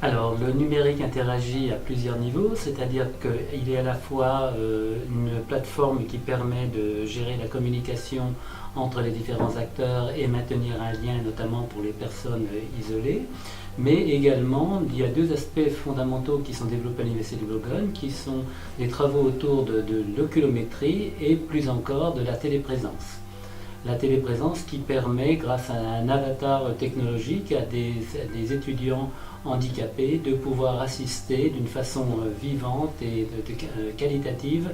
Alors, le numérique interagit à plusieurs niveaux, c'est-à-dire qu'il est à la fois une plateforme qui permet de gérer la communication entre les différents acteurs et maintenir un lien, notamment pour les personnes isolées. Mais également, il y a deux aspects fondamentaux qui sont développés à l'Université de Bourgogne, qui sont les travaux autour de l'oculométrie et plus encore de la téléprésence. La téléprésence qui permet, grâce à un avatar technologique, à des étudiants handicapés de pouvoir assister d'une façon vivante et qualitative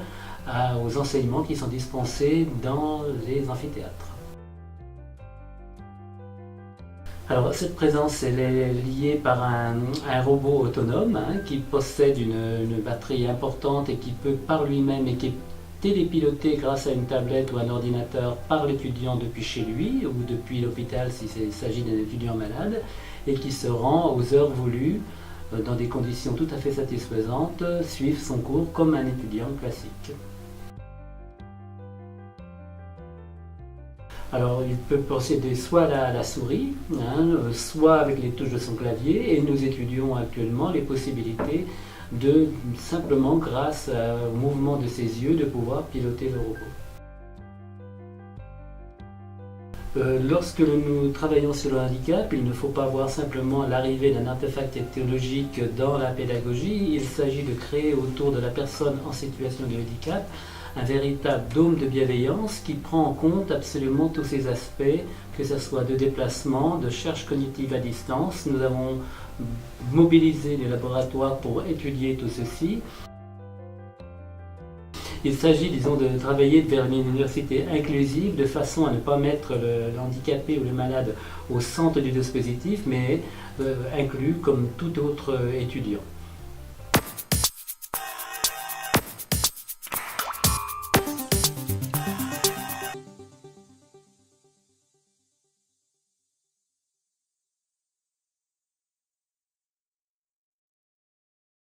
aux enseignements qui sont dispensés dans les amphithéâtres. Alors cette présence elle est liée par un robot autonome qui possède une batterie importante et qui peut par lui-même et qui est télépiloté grâce à une tablette ou un ordinateur par l'étudiant depuis chez lui ou depuis l'hôpital s'il s'agit d'un étudiant malade et qui se rend aux heures voulues dans des conditions tout à fait satisfaisantes, suivre son cours comme un étudiant classique. Alors il peut posséder soit la souris, soit avec les touches de son clavier, et nous étudions actuellement les possibilités de simplement, grâce au mouvement de ses yeux, de pouvoir piloter le robot. Lorsque nous travaillons sur le handicap, il ne faut pas voir simplement l'arrivée d'un artefact technologique dans la pédagogie, il s'agit de créer autour de la personne en situation de handicap un véritable dôme de bienveillance qui prend en compte absolument tous ces aspects, que ce soit de déplacement, de recherche cognitive à distance. Nous avons mobilisé les laboratoires pour étudier tout ceci. Il s'agit, disons, de travailler vers une université inclusive de façon à ne pas mettre le handicapé ou le malade au centre du dispositif, mais inclus comme tout autre étudiant.